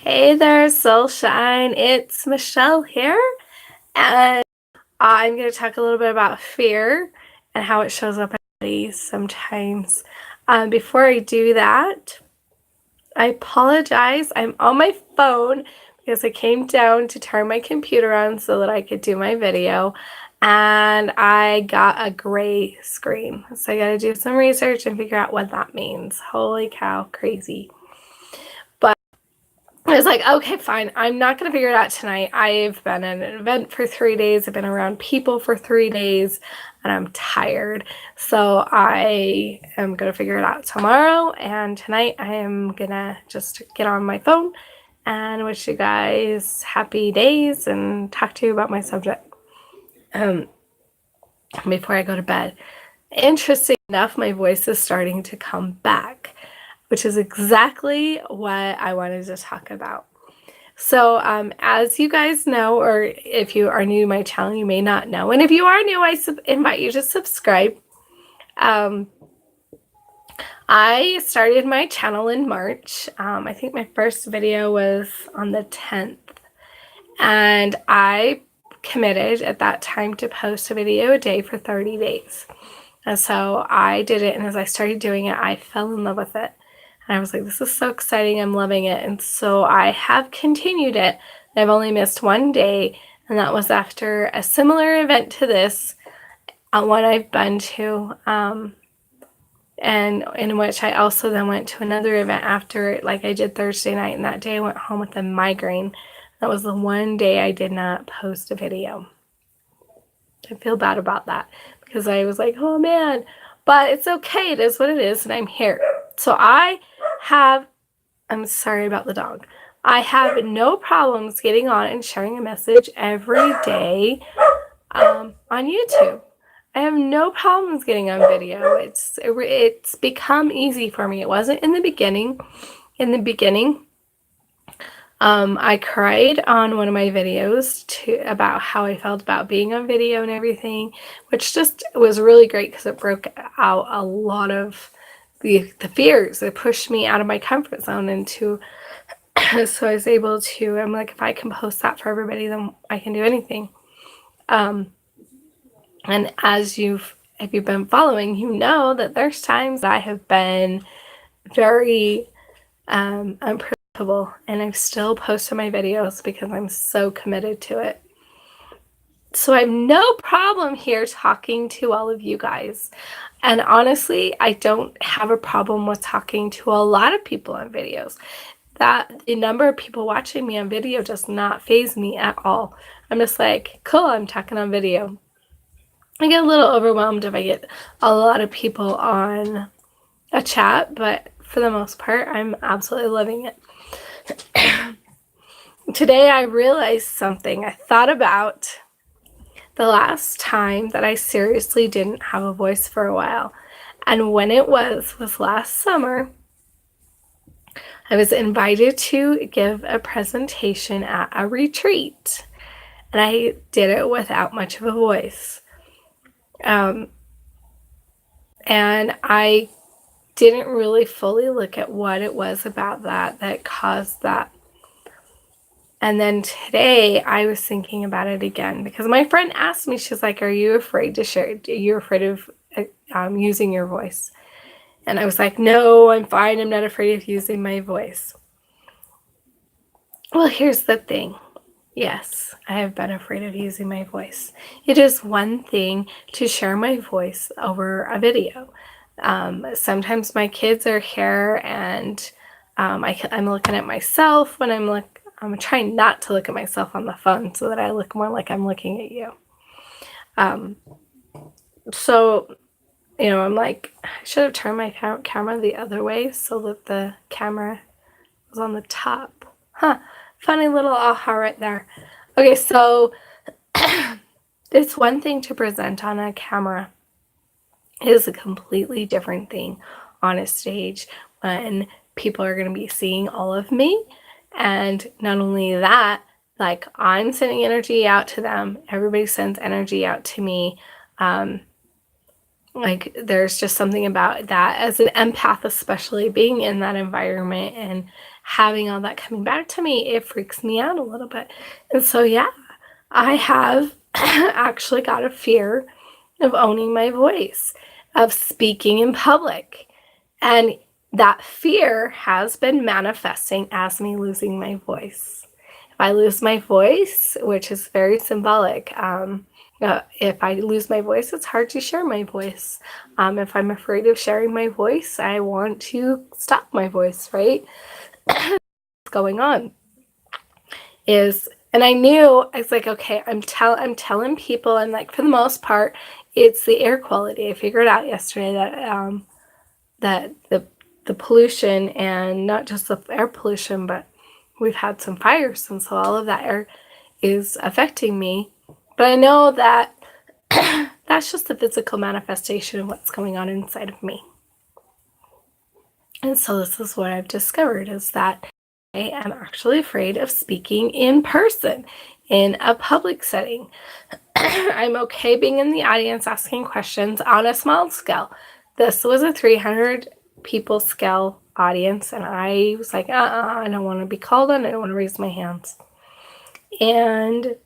Hey there, Soulshine. It's Michelle here, and I'm going to talk a little bit about fear and how it shows up in our bodies sometimes. Before I do that, I apologize. I'm on my phone because I came down to turn my computer on so that I could do my video, and I got a gray screen. So I got to do some research and figure out what that means. Holy cow, crazy. I was like, okay, fine. I'm not going to figure it out tonight. I've been at an event for 3 days. I've been around people for 3 days, and I'm tired. So I am going to figure it out tomorrow. And tonight I am going to just get on my phone and wish you guys happy days and talk to you about my subject before I go to bed. Interesting enough, my voice is starting to come back, which is exactly what I wanted to talk about. So as you guys know, or if you are new to my channel, you may not know. And if you are new, I invite you to subscribe. I started my channel in March. I think my first video was on the 10th. And I committed at that time to post a video a day for 30 days. And so I did it. And as I started doing it, I fell in love with it. And I was like, this is so exciting. I'm loving it. And so I have continued it. I've only missed one day, and that was after a similar event to this, one I've been to, and in which I also then went to another event after, like I did Thursday night, and that day I went home with a migraine. That was the one day I did not post a video. I feel bad about that because I was like, oh man, but it's okay. It is what it is, and I'm here. So I'm sorry about the dog. I have no problems getting on and sharing a message every day on YouTube. I have no problems getting on video. It's become easy for me. It wasn't in the beginning. In the beginning, I cried on one of my videos about how I felt about being on video and everything, which just was really great because it broke out a lot of the fears. It pushed me out of my comfort zone into so I was able to, I'm like, if I can post that for everybody, then I can do anything. And if you've been following, you know that there's times I have been very unpredictable, and I've still posted my videos because I'm so committed to it. So I have no problem here talking to all of you guys. And honestly, I don't have a problem with talking to a lot of people on videos. That the number of people watching me on video does not faze me at all. I'm just like, cool, I'm talking on video. I get a little overwhelmed if I get a lot of people on a chat, but for the most part, I'm absolutely loving it. Today I realized something. I thought about the last time that I seriously didn't have a voice for a while. And when it was last summer. I was invited to give a presentation at a retreat, and I did it without much of a voice. And I didn't really fully look at what it was about that caused that. And then today I was thinking about it again because my friend asked me, she's like, are you afraid to share? Are you afraid of using your voice? And I was like, no, I'm fine. I'm not afraid of using my voice. Well, here's the thing. Yes, I have been afraid of using my voice. It is one thing to share my voice over a video. Sometimes my kids are here and I'm looking at myself when I'm trying not to look at myself on the phone so that I look more like I'm looking at you. So, I'm like, I should have turned my camera the other way so that the camera was on the top. Funny little aha right there. Okay, so it's one thing to present on a camera. It is a completely different thing on a stage when people are going to be seeing all of me. And not only that, like I'm sending energy out to them. Everybody sends energy out to me. Like there's just something about that as an empath, especially being in that environment and having all that coming back to me, it freaks me out a little bit. And so, yeah, I have actually got a fear of owning my voice, of speaking in public. And that fear has been manifesting as me losing my voice. If I lose my voice, which is very symbolic, if I lose my voice, it's hard to share my voice. If I'm afraid of sharing my voice, I want to stop my voice, right? What's going on is, and I knew, I was like, okay, I'm telling people, and like for the most part, it's the air quality. I figured out yesterday that the pollution, and not just the air pollution, but we've had some fires, and so all of that air is affecting me. But I know that that's just the physical manifestation of what's going on inside of me. And so this is what I've discovered, is that I am actually afraid of speaking in person in a public setting. I'm okay being in the audience asking questions on a small scale. This was a 300 people scale audience, and I was like, I don't want to be called on. I don't want to raise my hands. And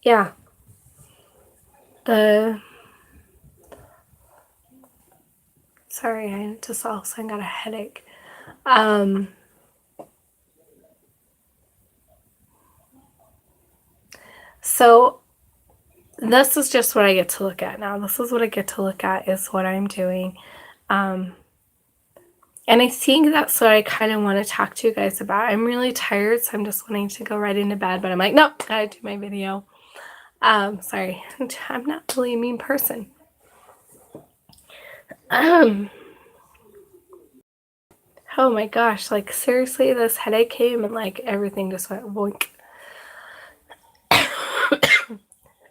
yeah, sorry, I just all of a sudden got a headache. So this is just what I get to look at now. This is what I get to look at, is what I'm doing. And I think that's what I kind of want to talk to you guys about. I'm really tired, so I'm just wanting to go right into bed, but I'm like, nope, gotta do my video. Sorry, I'm not really a mean person. Oh my gosh, like seriously, this headache came and like everything just went boink.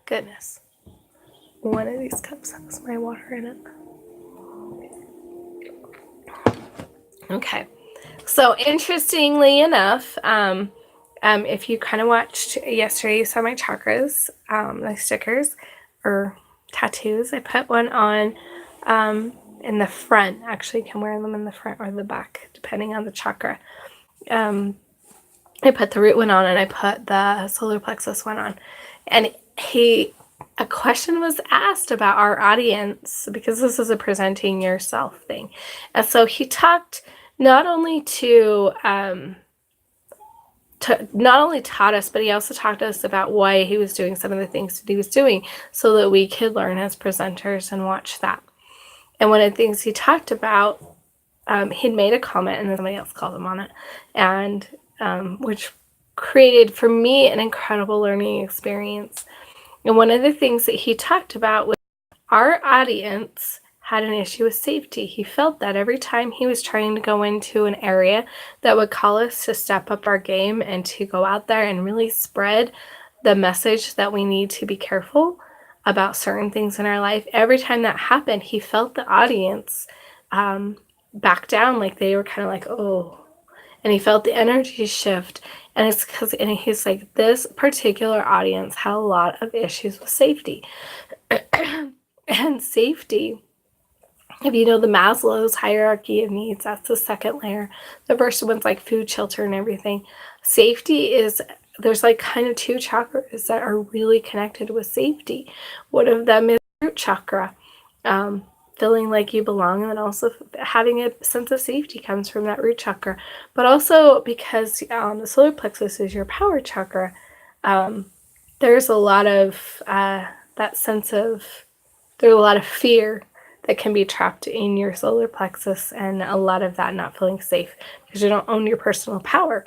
Goodness. One of these cups has my water in it. Okay. So interestingly enough, if you kind of watched yesterday, you saw my chakras, my stickers or tattoos. I put one on in the front. Actually, you can wear them in the front or the back, depending on the chakra. I put the root one on, and I put the solar plexus one on. And a question was asked about our audience, because this is a presenting yourself thing. And so he talked not only not only taught us, but he also talked to us about why he was doing some of the things that he was doing, so that we could learn as presenters and watch that. And one of the things he talked about, he'd made a comment, and then somebody else called him on it, and which created for me an incredible learning experience. And one of the things that he talked about was our audience had an issue with safety. He felt that every time he was trying to go into an area that would call us to step up our game and to go out there and really spread the message that we need to be careful about certain things in our life, every time that happened, he felt the audience back down, like they were kind of like, oh, and he felt the energy shift. And it's because, and he's like, this particular audience had a lot of issues with safety. And safety, if you know the Maslow's hierarchy of needs, that's the second layer. The first one's like food, shelter, and everything. Safety is, there's like kind of two chakras that are really connected with safety. One of them is root chakra, feeling like you belong, and then also having a sense of safety comes from that root chakra. But also because the solar plexus is your power chakra, there's a lot of that sense of, there's a lot of fear that can be trapped in your solar plexus, and a lot of that not feeling safe because you don't own your personal power.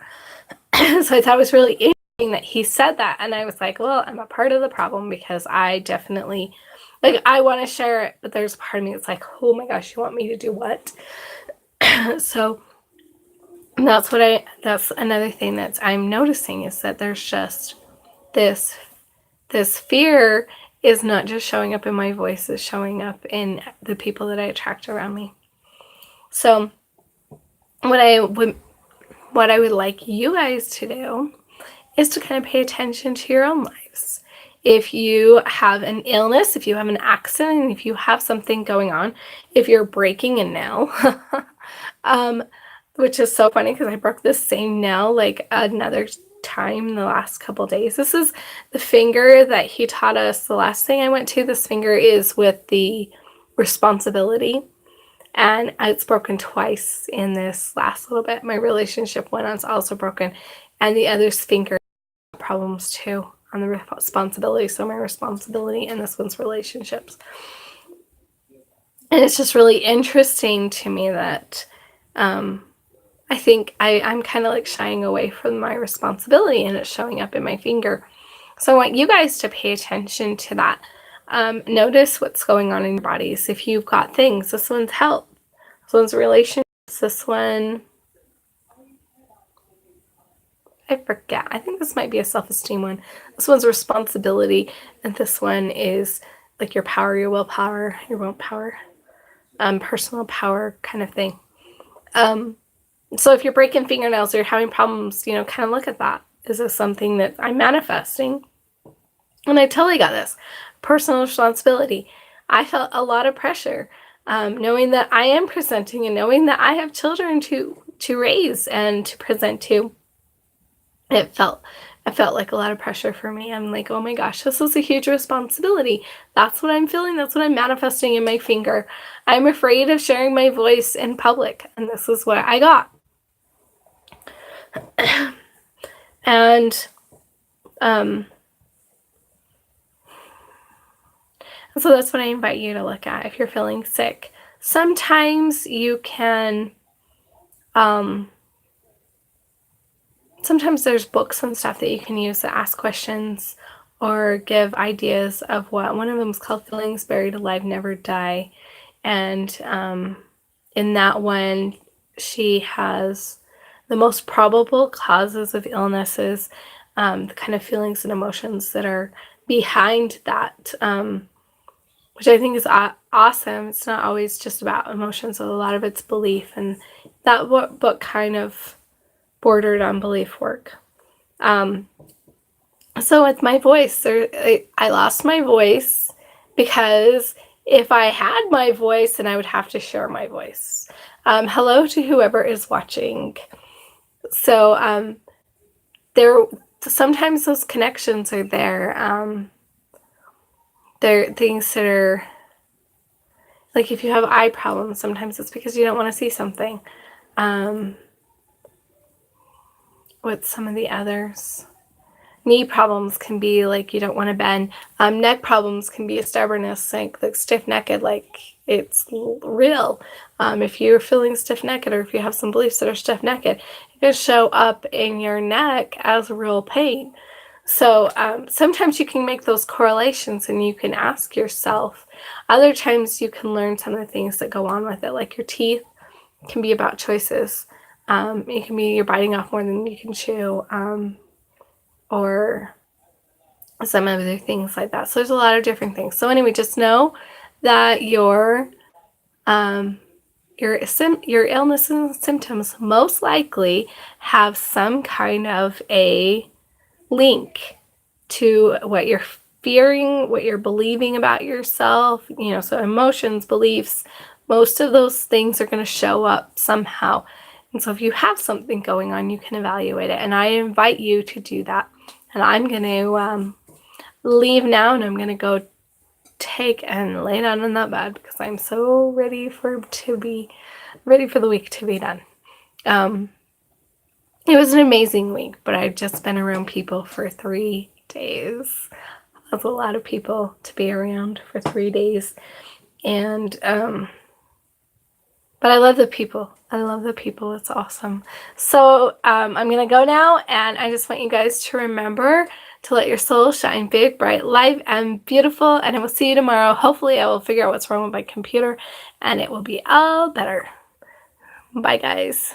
So I thought it was really interesting that he said that, and I was like, well, I'm a part of the problem, because I definitely, like, I want to share it, but there's a part of me that's like, oh my gosh, you want me to do what? So that's another thing that I'm noticing, is that there's just this fear is not just showing up in my voice, it's showing up in the people that I attract around me. So what I would like you guys to do is to kind of pay attention to your own lives. If you have an illness, if you have an accident, if you have something going on, if you're breaking a nail, Um, which is so funny because I broke this same nail like another time in the last couple days. This is the finger that he taught us the last thing I went to. This finger is with the responsibility, and it's broken twice in this last little bit. My relationship one is also broken, and the other's finger problems too on the responsibility. So my responsibility and this one's relationships. And it's just really interesting to me that I think I'm kind of like shying away from my responsibility, and it's showing up in my finger. So I want you guys to pay attention to that. Notice what's going on in your bodies. If you've got things, this one's health, this one's relationships, this one, I forget. I think this might be a self-esteem one. This one's responsibility, and this one is like your power, your willpower, personal power kind of thing. So if you're breaking fingernails or you're having problems, kind of look at that. Is this something that I'm manifesting? And I totally got this. Personal responsibility. I felt a lot of pressure, knowing that I am presenting and knowing that I have children to raise and to present to. It felt like a lot of pressure for me. I'm like, oh my gosh, this is a huge responsibility. That's what I'm feeling. That's what I'm manifesting in my finger. I'm afraid of sharing my voice in public, and this is what I got. And so that's what I invite you to look at if you're feeling sick. Sometimes you can sometimes there's books and stuff that you can use to ask questions or give ideas of what. One of them is called Feelings Buried Alive Never Die. And in that one, she has the most probable causes of illnesses, the kind of feelings and emotions that are behind that, which I think is awesome. It's not always just about emotions, so a lot of it's belief. And that book kind of bordered on belief work. So with my voice, I lost my voice because if I had my voice, then I would have to share my voice. Hello to whoever is watching. So sometimes those connections are there. They're things that are like if you have eye problems, sometimes it's because you don't want to see something. With some of the others, knee problems can be like you don't want to bend. Neck problems can be a stubbornness, like stiff-necked, like it's real. If you're feeling stiff-necked, or if you have some beliefs that are stiff-necked, it can show up in your neck as real pain. So sometimes you can make those correlations and you can ask yourself. Other times you can learn some of the things that go on with it, like your teeth can be about choices. It can be you're biting off more than you can chew, or some other things like that. So there's a lot of different things. So anyway, just know that your illness and symptoms most likely have some kind of a link to what you're fearing, what you're believing about yourself, so emotions, beliefs, most of those things are going to show up somehow. And so if you have something going on, you can evaluate it. And I invite you to do that. And I'm going to leave now, and I'm going to go take and lay down in that bed because I'm so ready for the week to be done. It was an amazing week, but I've just been around people for 3 days. That's a lot of people to be around for 3 days. And but I love the people. It's awesome. So I'm going to go now, and I just want you guys to remember to let your soul shine big, bright, light, and beautiful. And I will see you tomorrow. Hopefully I will figure out what's wrong with my computer, and it will be all better. Bye, guys.